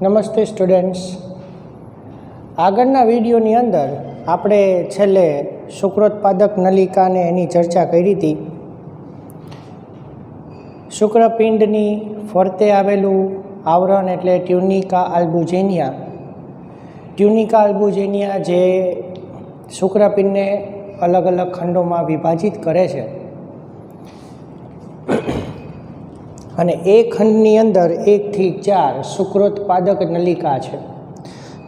નમસ્તે સ્ટુડન્ટ્સ. આગળના વિડીયોની અંદર આપણે છેલ્લે શુક્રોત્પાદક નલિકા અને એની ચર્ચા કરી હતી. શુક્રપિંડની ફરતે આવેલું આવરણ એટલે ટ્યુનિકા આલ્બુજેનિયા. ટ્યુનિકા આલ્બુજેનિયા જે શુક્રપિંડને અલગ અલગ ખંડોમાં વિભાજિત કરે છે અને એ ખંડની અંદર 1 થી 4 શુક્રોત્પાદક નલિકા છે.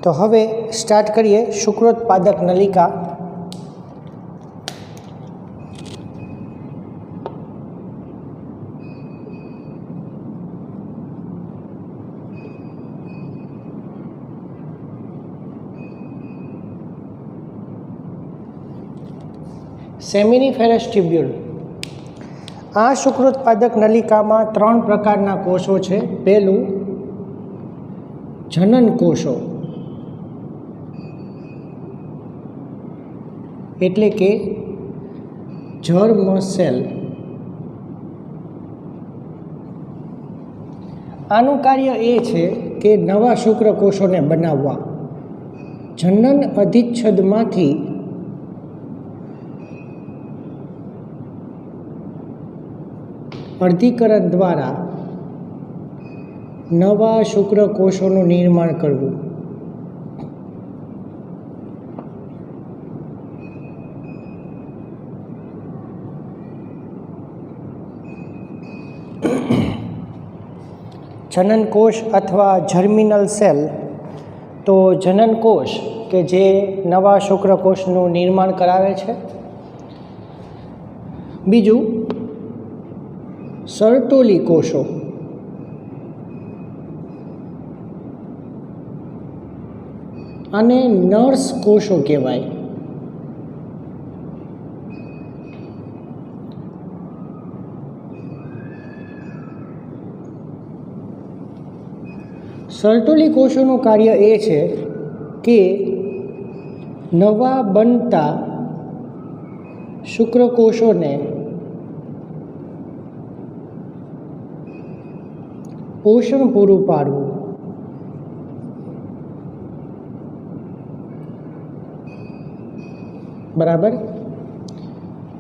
તો હવે સ્ટાર્ટ કરીએ શુક્રોત્પાદક નલિકા. Seminiferous tubule. આ શુક્રોત્પાદક નલિકામાં 3 પ્રકારના કોષો છે. પહેલું જનન કોષો એટલે કે જર્મ સેલ. આનું કાર્ય એ છે કે નવા શુક્રકોષોને બનાવવા. જનન અધિચ્છદમાંથી અર્ધીકરણ દ્વારા નવા શુક્રકોષોનું નિર્માણ કરવું. જનનકોષ અથવા જર્મિનલ સેલ. તો જનનકોષ કે જે નવા શુક્રકોષનું નિર્માણ કરાવે છે. બીજું સર્ટોલી કોષો. અને નર્સ કોષો કહેવાય. સર્ટોલી કોષોનું કાર્ય એ છે કે નવા બનતા શુક્રકોષોને પોષણ પૂરું પાડવું. બરાબર.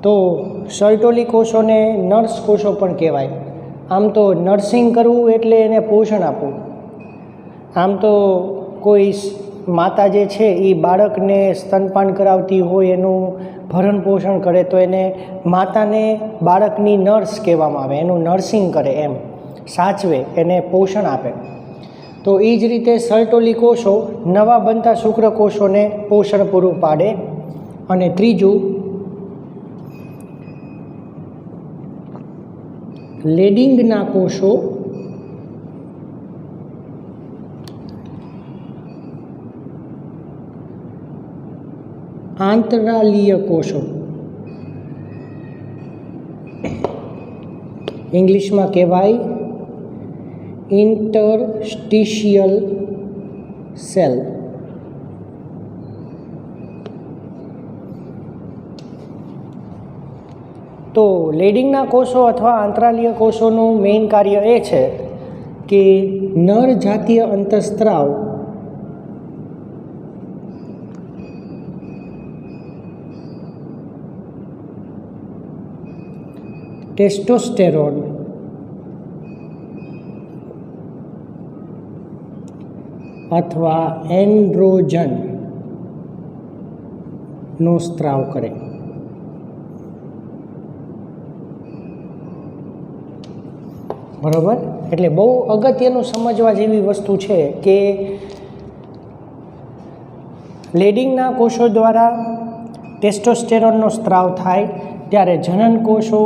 તો સર્ટોલી કોષોને નર્સ કોષો પણ કહેવાય. આમ તો નર્સિંગ કરવું એટલે એને પોષણ આપવું. આમ તો કોઈ માતા જે છે એ બાળકને સ્તનપાન કરાવતી હોય, એનું ભરણ પોષણ કરે તો એને માતાને બાળકની નર્સ કહેવામાં આવે. એનું નર્સિંગ કરે, એમ સાચવે, એને પોષણ આપે. તો એ જ રીતે સર્ટોલી કોષો નવા બનતા શુક્રકોષોને પોષણ પૂરું પાડે. અને ત્રીજું લેડિંગના કોષો. આંતરાલીય કોષો, ઇંગ્લિશમાં કહેવાય ઇન્ટરસ્ટિશિયલ સેલ. તો લેડિંગના કોષો અથવા આંતરાલીય કોષોનું મેઇન કાર્ય એ છે કે નર જાતીય અંતઃસ્ત્રાવ ટેસ્ટોસ્ટેરોન અથવા એન્ડ્રોજન નો સ્ત્રાવ કરે. બરાબર. એટલે બહુ અગત્યનું સમજવા જેવી વસ્તુ છે કે લેડિંગના કોષો દ્વારા ટેસ્ટોસ્ટેરોનનો સ્ત્રાવ થાય ત્યારે જનન કોષો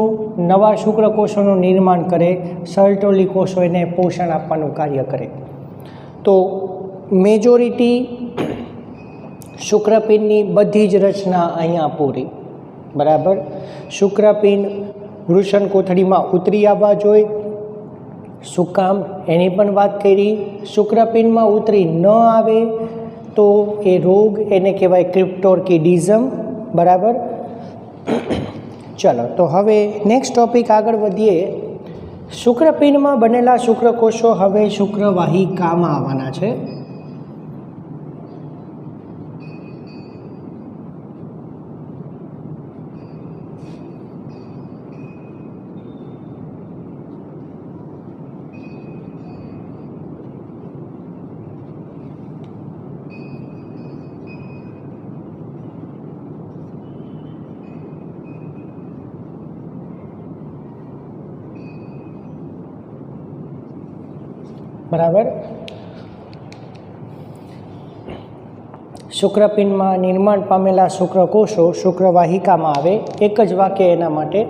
નવા શુક્રકોષોનું નિર્માણ કરે. સર્ટોલી કોષો એને પોષણ આપવાનું કાર્ય કરે. તો મેજોરિટી શુક્રપિંડની બધી જ રચના અહીંયા પૂરી. બરાબર. શુક્રપિંડ વૃષણ કોથળીમાં ઉતરી આવવા જોઈએ. શું કામ એની પણ વાત કરી. શુક્રપિંડમાં ઉતરી ન આવે તો એ રોગ એને કહેવાય ક્રિપ્ટોર્કિડિઝમ. બરાબર. ચલો તો હવે નેક્સ્ટ ટોપિક આગળ વધીએ. શુક્રપિંડમાં બનેલા શુક્રકોષો હવે શુક્રવાહિકામાં આવવાના છે. બરાબર. શુક્રપિંડમાં નિર્માણ પામેલા શુક્રકોષો શુક્રવાહિકામાં આવે. એક જ વાક્ય એના માટે.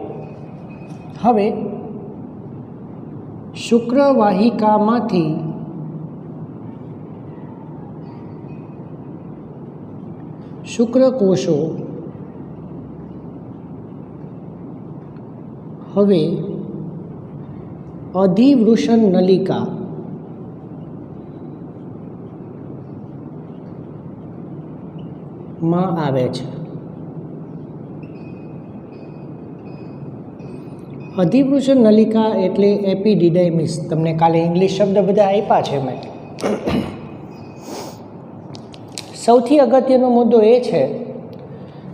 હવે શુક્રવાહિકામાંથી શુક્રકોષો હવે અધિવૃષણ નલિકા માં આવે છે. અધિવૃષણ નલિકા એટલે એપિડિડાયમિસ. તમને કાલે ઇંગ્લિશ શબ્દ બધા આપ્યા છે મેં. સૌથી અગત્યનો મુદ્દો એ છે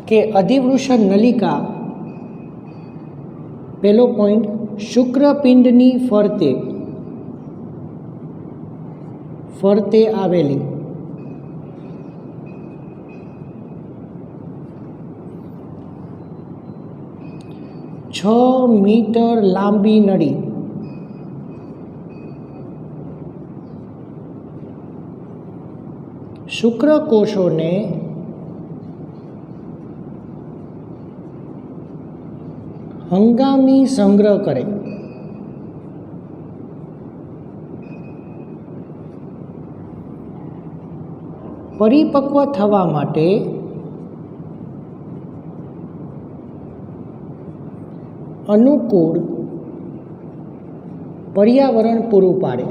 કે અધિવૃષણ નલિકા, પહેલો પોઈન્ટ, શુક્રપિંડની ફરતે આવેલી છ મીટર લાંબી નળી શુક્રકોષોને હંગામી સંગ્રહ કરે. પરિપક્વ થવા માટે અનુકૂળ પર્યાવરણ પૂરું પાડે.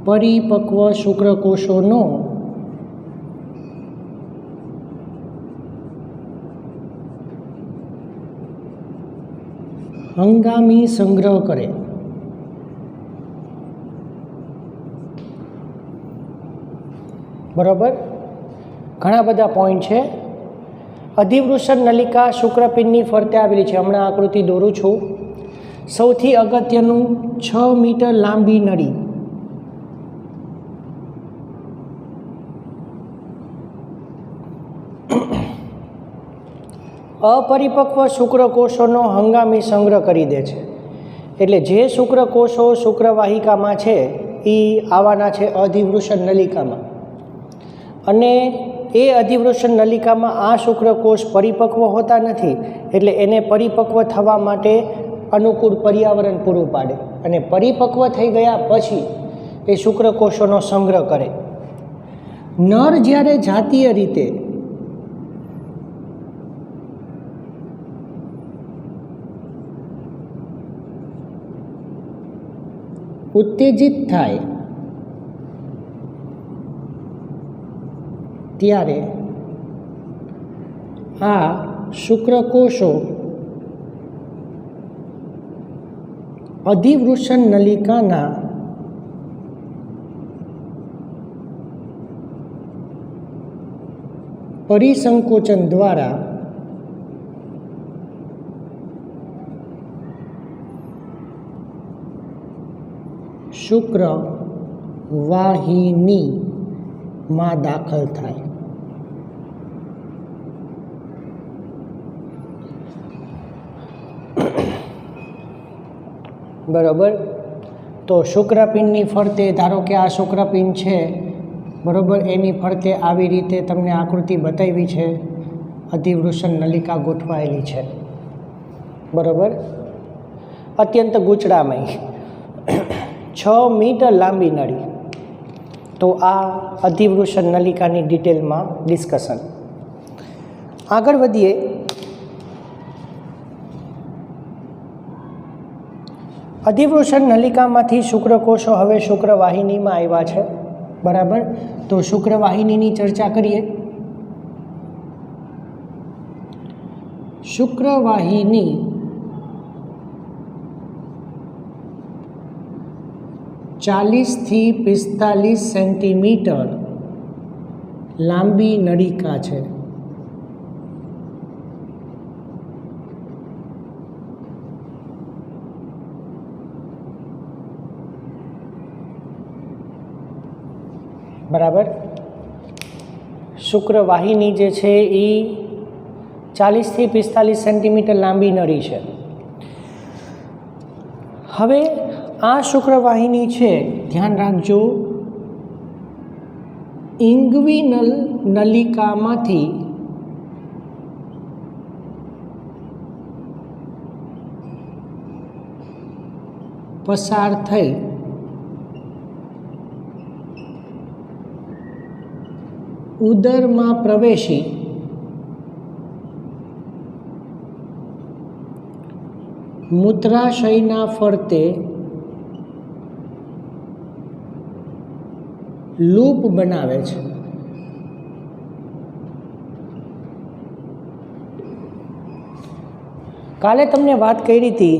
પરિપક્વ શુક્રકોષોનો હંગામી સંગ્રહ કરે. બરાબર. ઘણા બધા પોઈન્ટ છે. અધિવૃષણ નલિકા શુક્રપિંડની ફરતે આવેલી છે. હમણાં આકૃતિ દોરું છું. સૌથી અગત્યનું 6 મીટર લાંબી નળી અપરિપક્વ શુક્રકોષોનો હંગામી સંગ્રહ કરી દે છે. એટલે જે શુક્રકોષો શુક્રવાહિકામાં છે એ આવવાના છે અધિવૃષણ નલિકામાં, અને એ અધિવૃષણ નલિકામાં આ શુક્રકોષ પરિપક્વ હોતા નથી. એટલે એને પરિપક્વ થવા માટે અનુકૂળ પર્યાવરણ પૂરું પાડે, અને પરિપક્વ થઈ ગયા પછી એ શુક્રકોષોનો સંગ્રહ કરે. નર જ્યારે જાતીય રીતે ઉત્તેજિત થાય ત્યારે આ શુક્રકોષો અધિવૃષણ નલિકાના પરિસંકોચન દ્વારા શુક્રવાહિનીમાં દાખલ થાય. બરાબર. તો શુક્રપિંડની ફરતે, ધારો કે આ શુક્રપિંડ છે, બરાબર, એની ફરતે આવી રીતે તમને આકૃતિ બતાવી છે. અધિવૃષણ નલિકા ગોઠવાયેલી છે. બરાબર. અત્યંત ગૂંચળામય 6 મીટર લાંબી નળી. તો આ અધિવૃષણ નલિકાની ડિટેલમાં ડિસ્કશન. આગળ વધીએ. અધિવૃષણ નલિકામાંથી શુક્રકોષો હવે શુક્રવાહિનીમાં આવ્યા છે. બરાબર. તો શુક્રવાહિનીની ચર્ચા કરીએ. શુક્રવાહિની ચાલીસથી 45 સેન્ટીમીટર લાંબી નળિકા છે. બરાબર. શુક્રવાહિની જે છે એ 40થી 45 સેન્ટીમીટર લાંબી નળી છે. હવે આ શુક્રવાહિની છે, ધ્યાન રાખજો, ઇંગ્વિનલ નલિકામાંથી પસાર થઈ ઉદરમાં પ્રવેશી મૂત્રાશયના ફરતે લૂપ બનાવે છે. કાલે તમને વાત કરી હતી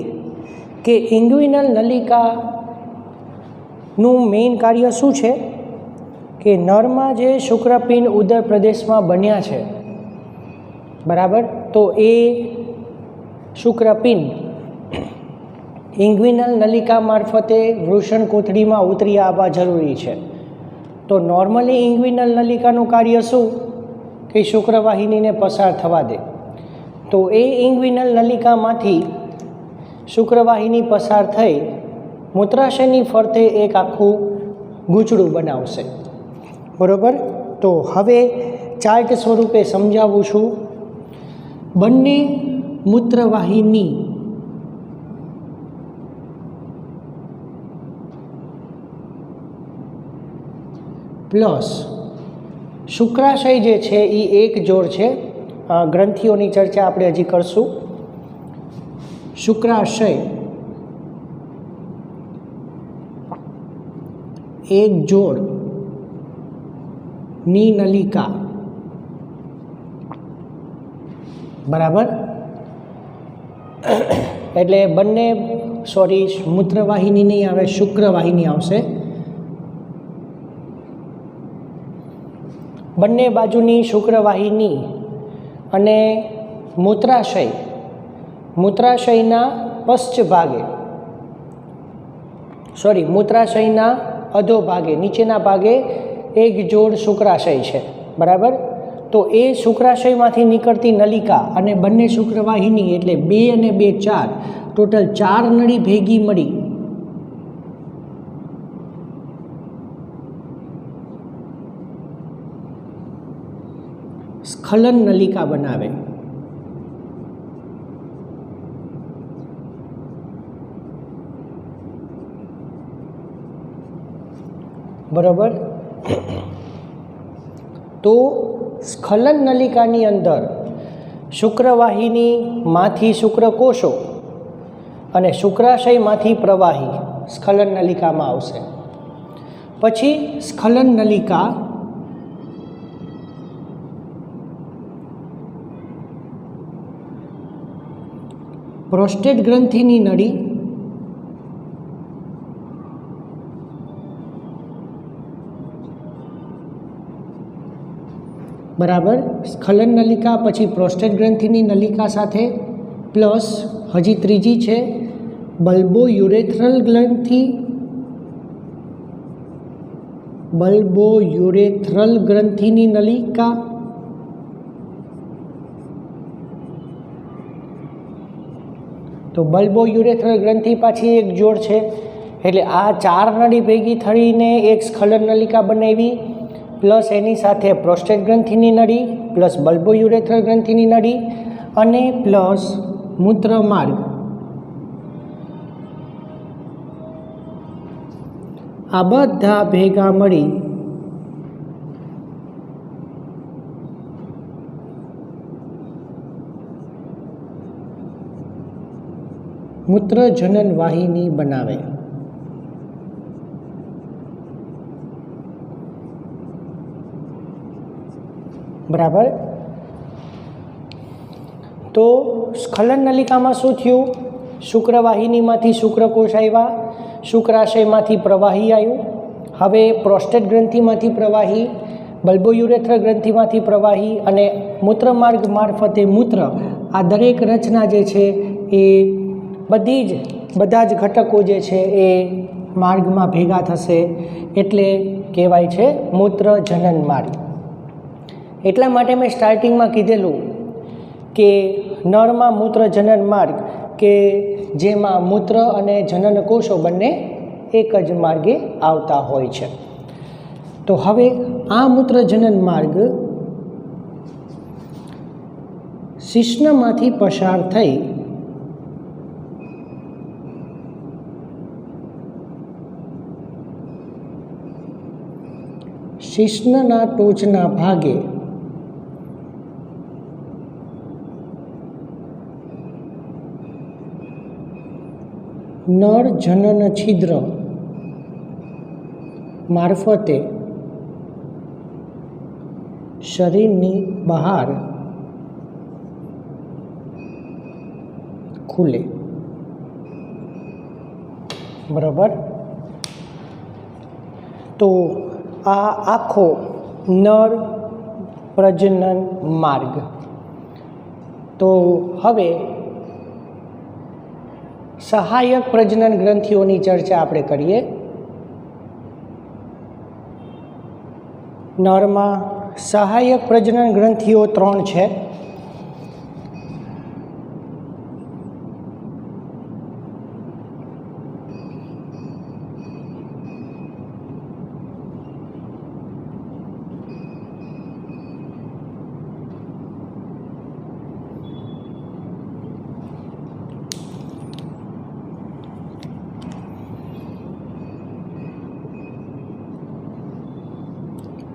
કે ઇંગ્વિનલ નલિકાનું મેઇન કાર્ય શું છે કે નરમાં જે શુક્રપિંડ ઉદર પ્રદેશમાં બન્યા છે, બરાબર, તો એ શુક્રપિંડ ઇંગ્વિનલ નલિકા મારફતે વૃષણ કોથળીમાં ઉતરી આવવા જરૂરી છે. તો નોર્મલી ઇંગ્વિનલ નલિકાનું કાર્ય શું કે શુક્રવાહિનીને પસાર થવા દે. તો એ ઇંગ્વિનલ નલિકામાંથી શુક્રવાહિની પસાર થઈ મૂત્રાશયની ફરતે એક આખું ગૂંચળું બનાવશે. બરાબર. તો હવે ચાર્ટ સ્વરૂપે સમજાવું છું. બંને મૂત્રવાહિની પ્લસ શુક્રાશય જે છે એ એક જોડ છે. ગ્રંથિઓની ચર્ચા આપણે હજી કરશું. શુક્રાશય એક જોડ ની નલિકા, બરાબર. એટલે બંને મૂત્રવાહિની નહીં આવે, શુક્રવાહિની આવશે. બંને બાજુની શુક્રવાહિની અને મૂત્રાશયના પશ્ચ ભાગે, મૂત્રાશયના અધોભાગે, નીચેના ભાગે એક જોડ શુક્રાશય છે, બરાબર. તો એ શુક્રાશયમાંથી નીકળતી નલિકા અને બંને શુક્રવાહિની એટલે 2 અને 2 4, ટોટલ 4 નળી ભેગી મળી સ્ખલન નલિકા બનાવે. બરાબર. તો સ્ખલન નલિકાની અંદર શુક્રવાહિનીમાંથી શુક્રકોષો અને શુક્રાશયમાંથી પ્રવાહી સ્ખલન નલિકામાં આવશે. પછી સ્ખલન નલિકા પ્રોસ્ટેટ ગ્રંથિની નળી, બરાબર, સ્ખલન નલિકા પછી પ્રોસ્ટેટ ગ્રંથિની નલિકા સાથે પ્લસ હજી ત્રીજી છે બલ્બોયુરેથ્રલ ગ્રંથિની નલિકા, તો બલ્બોયુરેથ્રલ ગ્રંથિ પાછી એક જોડ છે. એટલે આ 4 નળી ભેગી થઈને એક સ્ખલન નલિકા બનાવી, પ્લસ એની સાથે પ્રોસ્ટેટ ગ્રંથિની નળી, પ્લસ બલ્બોયુરેથ્રલ ગ્રંથિની નળી અને પ્લસ મૂત્રમાર્ગ. આ બધા ભેગા મળી મૂત્રજનન વાહિની બનાવે. બરાબર. તો સ્ખલન નલિકામાં શું થયું? શુક્રવાહિનીમાંથી શુક્રકોષ આવ્યા, શુક્રાશયમાંથી પ્રવાહી આવ્યું. હવે પ્રોસ્ટેટ ગ્રંથિમાંથી પ્રવાહી, બલ્બોયુરેથ્ર ગ્રંથિમાંથી પ્રવાહી અને મૂત્રમાર્ગ મારફતે મૂત્ર, આ દરેક રચના જે છે એ બધા જ ઘટકો જે છે એ માર્ગમાં ભેગા થશે એટલે કહેવાય છે મૂત્ર જનન માર્ગ. એટલા માટે મેં સ્ટાર્ટિંગમાં કીધેલું કે નરમાં મૂત્ર જનન માર્ગ કે જેમાં મૂત્ર અને જનન કોષો બંને એક જ માર્ગે આવતા હોય છે. તો હવે આ મૂત્ર જનન માર્ગ શિશ્નમાંથી પસાર થઈ શિશ્નના ટોચના ભાગે નર જનન છિદ્ર મારફતે શરીરની બહાર ખુલે. બરાબર. તો આ આખો નર પ્રજનન માર્ગ. તો હવે સહાયક પ્રજનન ગ્રંથિઓની ચર્ચા આપણે કરીએ. નરમાં સહાયક પ્રજનન ગ્રંથિઓ 3 છે.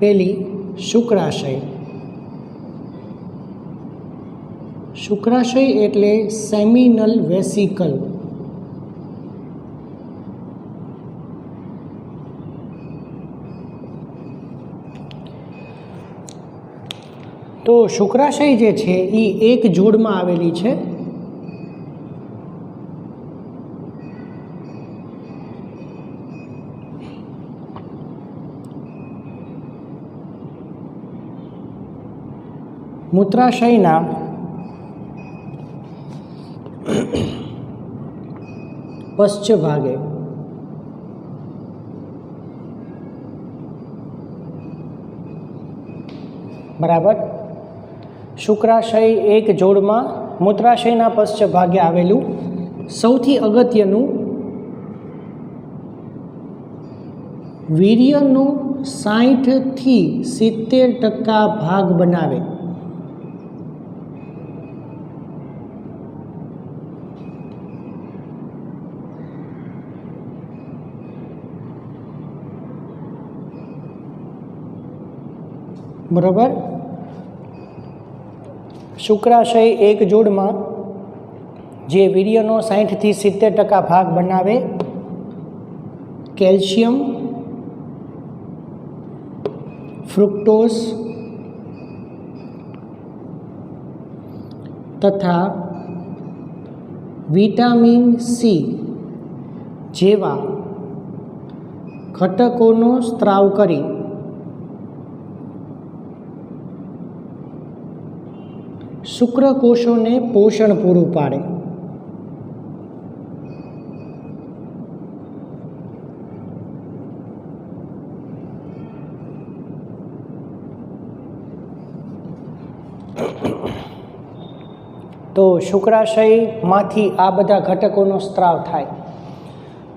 પહેલી શુક્રાશય. શુક્રાશય એટલે સેમિનલ વેસિકલ. તો શુક્રાશય જે છે એ એક જોડમાં આવેલી છે. મૂત્રાશયના પશ્ચ ભાગે બરાબર. શુક્રાશય એક જોડમાં મૂત્રાશયના પશ્ચ ભાગે આવેલું સૌથી અગત્યનું વીર્યનું 60 થી 70% ભાગ બનાવે. બરાબર. શુક્રાશય એક જોડમાં જે વીર્યનો 60 થી 70% ભાગ બનાવે કેલ્શિયમ, ફ્રુક્ટોઝ તથા વિટામિન સી જેવા ઘટકોનો સ્ત્રાવ કરી શુક્રકોષોને પોષણ પૂરું પાડે. તો શુક્રાશયમાંથી આ બધા ઘટકોનો સ્ત્રાવ થાય.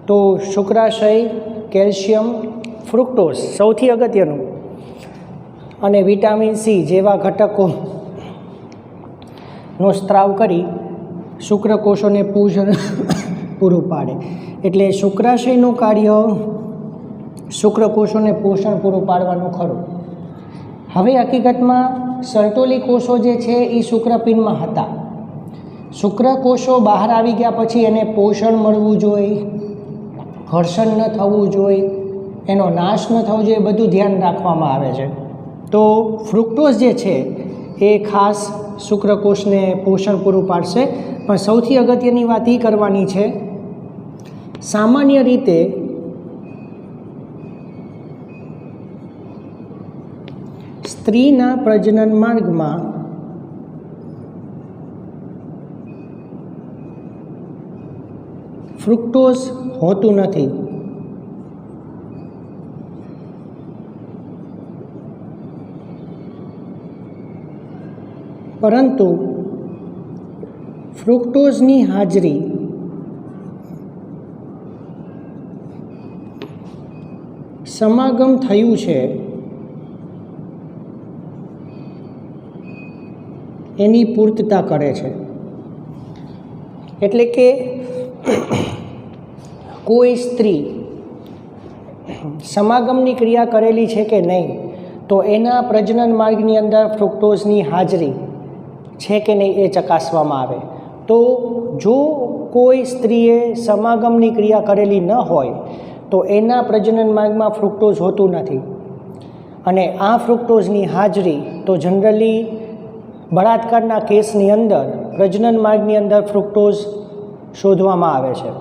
તો શુક્રાશય કેલ્શિયમ, ફ્રુક્ટોઝ સૌથી અગત્યનું અને વિટામિન સી જેવા ઘટકો નો સ્ત્રાવ કરી શુક્રકોષોને પોષણ પૂરું પાડે. એટલે શુક્રાશયનું કાર્ય શુક્રકોષોને પોષણ પૂરું પાડવાનું ખરું. હવે હકીકતમાં સર્ટોલી કોષો જે છે એ શુક્રપિંડમાં હતા. શુક્રકોષો બહાર આવી ગયા પછી એને પોષણ મળવું જોઈએ, ઘર્ષણ ન થવું જોઈએ, એનો નાશ ન થવો જોઈએ, બધું ધ્યાન રાખવામાં આવે છે. તો ફ્રુક્ટોઝ જે છે એ ખાસ શુક્રકોષને પોષણ પૂરું પાડશે, પણ સૌથી અગત્યની વાત એ કરવાની છે, સામાન્ય રીતે સ્ત્રીના પ્રજનન માર્ગમાં ફ્રુક્ટોઝ હોતું નથી. પરંતુ ફ્રુક્ટોઝની હાજરી સમાગમ થયું છે એની પૂર્તતા કરે છે. એટલે કે કોઈ સ્ત્રી સમાગમની ક્રિયા કરેલી છે કે નહીં, તો એના પ્રજનન માર્ગની અંદર ફ્રુક્ટોઝની હાજરી છે કે નહીં એ ચકાસવામાં આવે. તો જો કોઈ સ્ત્રીએ સમાગમની ક્રિયા કરેલી ન હોય તો એના પ્રજનન માર્ગમાં ફ્રુક્ટોઝ હોતું નથી. અને આ ફ્રુક્ટોઝની હાજરી તો જનરલી બળાત્કારના કેસની અંદર પ્રજનન માર્ગની અંદર ફ્રુક્ટોઝ શોધવામાં આવે છે,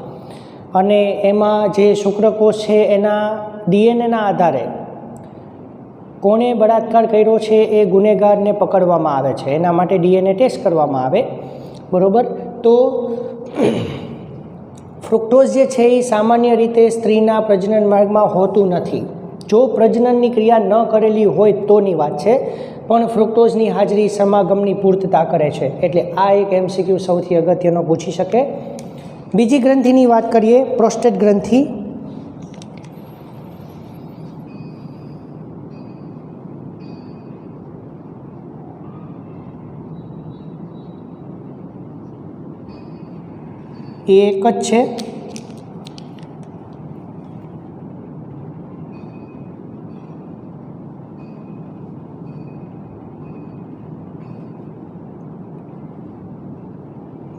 અને એમાં જે શુક્રકોષ છે એના ડીએનએના આધારે કોણે બળાત્કાર કર્યો છે એ ગુનેગારને પકડવામાં આવે છે. એના માટે ડીએનએ ટેસ્ટ કરવામાં આવે, બરાબર. તો ફ્રુક્ટોઝ જે છે એ સામાન્ય રીતે સ્ત્રીના પ્રજનન માર્ગમાં હોતું નથી. જો પ્રજનનની ક્રિયા ન કરેલી હોય તોની વાત છે, પણ ફ્રુક્ટોઝની હાજરી સમાગમની પૂર્તતા કરે છે. એટલે આ એક એમસીક્યુ સૌથી અગત્યનો પૂછી શકે. બીજી ગ્રંથિની વાત કરીએ, પ્રોસ્ટેટ ગ્રંથિ. એ એક જ છે.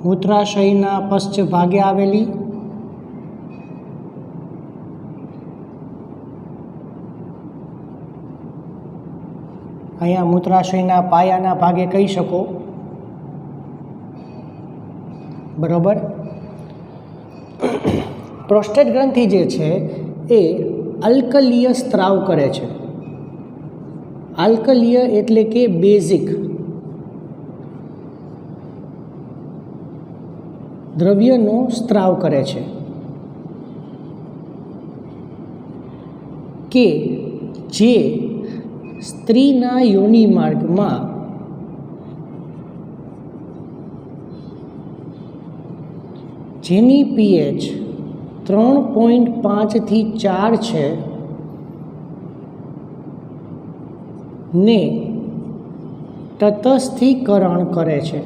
મૂત્રાશયના પશ્ચ ભાગે આવેલી, અહીંયા મૂત્રાશયના પાયાના ભાગે કહી શકો, બરાબર. પ્રોસ્ટેટ ગ્રંથિ જે છે એ અલ્કલીય સ્ત્રાવ કરે છે. આલ્કલીય એટલે કે બેઝિક દ્રવ્યનો સ્ત્રાવ કરે છે, કે જે સ્ત્રીના યોનિ માર્ગમાં જેની પીએચ 3.5 થી 4 છે ને તટસ્થીકરણ કરે છે.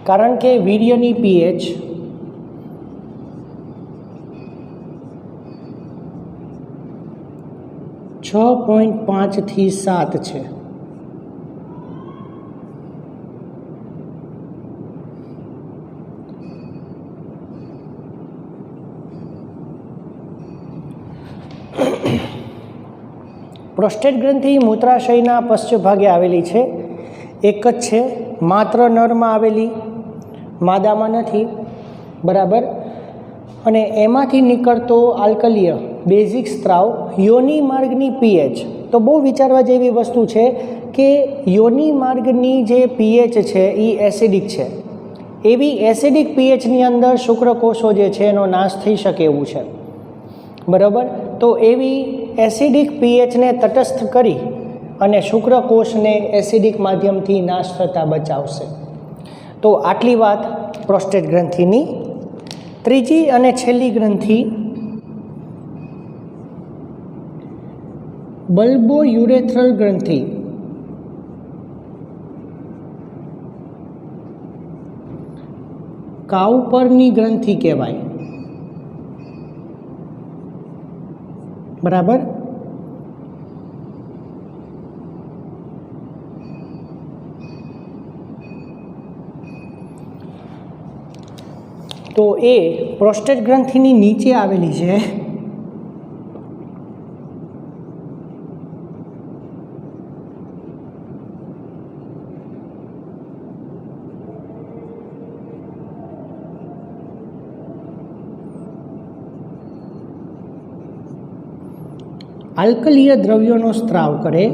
કારણ કે વીર્યની પીએચ 6.5 થી 7 છે. પ્રોસ્ટેટ ગ્રંથિ મૂત્રાશયના પશ્ચ ભાગે આવેલી છે, એક જ છે, માત્ર નરમાં આવેલી, માદામાં નથી, બરાબર. અને એમાંથી નીકળતો આલ્કલીય બેઝિક સ્ત્રાવ યોનિ માર્ગની પીએચ. તો બહુ વિચારવા જેવી વસ્તુ છે કે યોનિ માર્ગની જે પીએચ છે એ એસિડિક છે. એવી એસિડિક પીએચની અંદર શુક્રકોષો જે છે એનો નાશ થઈ શકે એવું છે, બરાબર. તો એવી એસિડિક પીએચને તટસ્થ કરી અને શુક્રકોષને એસિડિક માધ્યમથી નાશ થતાં બચાવશે. તો આટલી વાત પ્રોસ્ટેટ ગ્રંથિની. ત્રીજી અને છેલ્લી ગ્રંથિ બલ્બો યુરેથ્રલ ગ્રંથિ. કાઉપરની ગ્રંથિ કહેવાય, બરાબર. તો એ પ્રોસ્ટેટ ગ્રંથિની નીચે આવેલી છે. આલ્કલીય દ્રવ્યોનો સ્ત્રાવ કરે.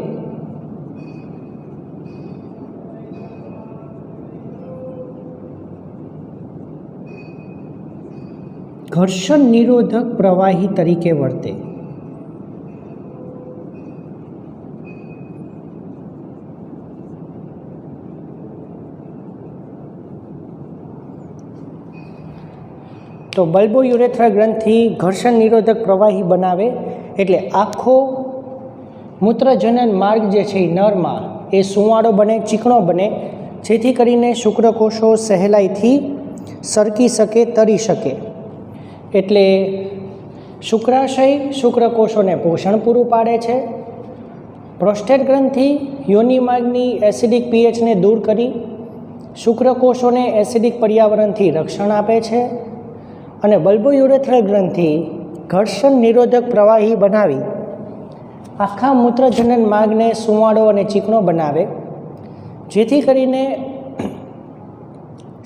ઘર્ષણ નિરોધક પ્રવાહી તરીકે વર્તે. તો બલ્બોયુરેથ્રલ ગ્રંથિ ઘર્ષણ નિરોધક પ્રવાહી બનાવે એટલે આખો મૂત્રજનન માર્ગ જે છે એ નરમાં એ સુંવાળો બને, ચીકણો બને, જેથી કરીને શુક્રકોષો સહેલાઈથી સરકી શકે, તરી શકે. એટલે શુક્રાશય શુક્રકોષોને પોષણ પૂરું પાડે છે. પ્રોસ્ટેટ ગ્રંથિ યોનિ માર્ગની એસિડિક પીએચને દૂર કરી શુક્રકોષોને એસિડિક પર્યાવરણથી રક્ષણ આપે છે. અને બલ્બોયુરેથ્રલ ગ્રંથિ ઘર્ષણ નિરોધક પ્રવાહી બનાવી આખા મૂત્રજનન માર્ગને સુંવાળો અને ચીકણો બનાવે, જેથી કરીને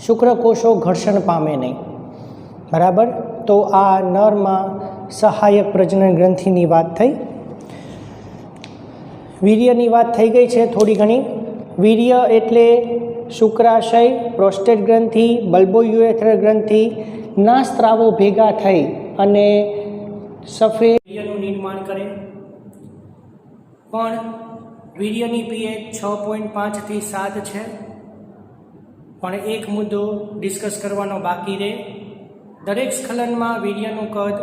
શુક્રકોષો ઘર્ષણ પામે નહીં. બરાબર. તો આ નરમાં સહાયક પ્રજનન ગ્રંથિની વાત થઈ. વીર્યની વાત થઈ ગઈ છે થોડી ઘણી. વીર્ય એટલે શુક્રાશય, પ્રોસ્ટેટ ગ્રંથિ, બલ્બોયુરેથ્રલ ગ્રંથિ ના સ્ત્રાવો ભેગા થઈ અને સફેદ વીર્યનું નિર્માણ કરે. પણ વીર્યની પીએચ 6.5 થી 7 છે. પણ એક મુદ્દો ડિસ્કસ કરવાનો બાકી રહે. દરેક સ્ખલનમાં વીર્યનું કદ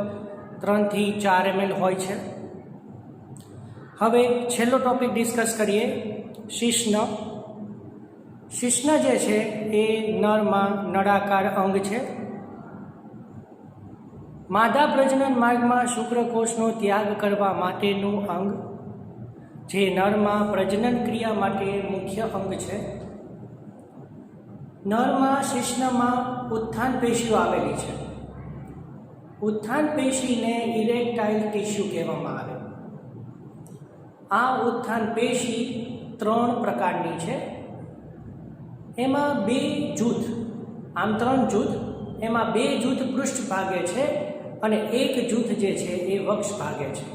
3 થી 4 ml હોય છે. હવે છેલ્લો ટોપિક ડિસ્કસ કરીએ, શિશ્ન. શિશ્ન જે છે એ નરમાં નળાકાર અંગ છે. માદા પ્રજનન માર્ગમાં શુક્રકોષનો ત્યાગ કરવા માટેનું અંગ, જે નરમાં પ્રજનન ક્રિયા માટે મુખ્ય અંગ છે. નરમાં શિશ્નમાં ઉત્થાન પેશીઓ આવેલી છે. ઉત્થાન પેશીને ઇરેક્ટાઇલ ટિશ્યુ કહેવામાં આવે. આ ઉત્થાન પેશી 3 પ્રકારની છે. એમાં 2 જૂથ, આમ 3 જૂથ, એમાં 2 જૂથ પૃષ્ઠ ભાગે છે અને 1 જૂથ જે છે એ વક્ષ ભાગે છે.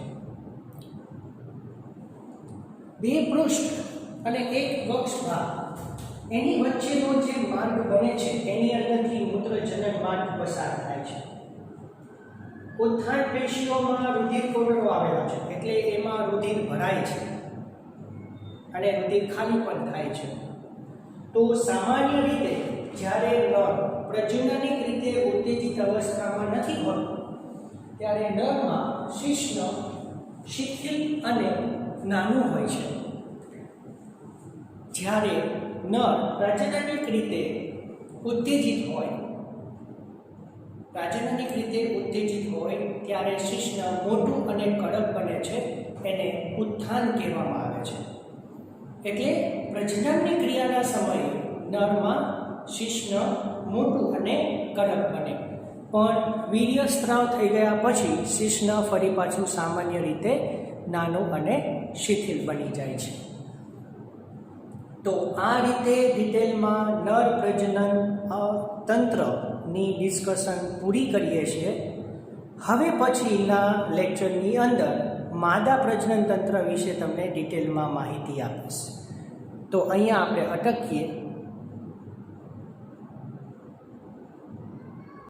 2 પૃષ્ઠ અને 1 વક્ષ ભાગ, એની વચ્ચેનો જે માર્ગ બને છે એની અંદરથી મૂત્રજનન માર્ગ પસાર થાય છે. ઉત્થાન પેશીઓમાં રુધિર કોરડો આવેલો છે, એટલે એમાં રુધિર ભરાય છે અને રુધિર ખાલી પણ થાય છે. તો સામાન્ય રીતે જ્યારે નર પ્રજનનિક રીતે ઉત્તેજિત અવસ્થામાં નથી હોતું ત્યારે નરમાં શિશ્ન શિથિલ અને નાનું હોય છે. જ્યારે નર પ્રજનનિક રીતે ઉત્તેજિત હોય ત્યારે શિશ્ન મોટું અને કડક બને છે. એને ઉત્થાન કહેવામાં આવે છે. એટલે પ્રજનનની ક્રિયાના સમયે નરમાં શિશ્ન મોટું અને કડક બને, પણ વીર્ય સ્ત્રાવ થઈ ગયા પછી શિશ્ન ફરી પાછું સામાન્ય રીતે નાનું અને શિથિલ બની જાય છે. તો આ રીતે ડિટેલમાં નર પ્રજનન તંત્રની ડિસ્કશન પૂરી કરીએ છીએ. હવે પછીના લેક્ચરની અંદર માદા પ્રજનન તંત્ર વિશે તમને ડિટેલમાં માહિતી આપીશ. તો અહીંયા આપણે અટકીએ.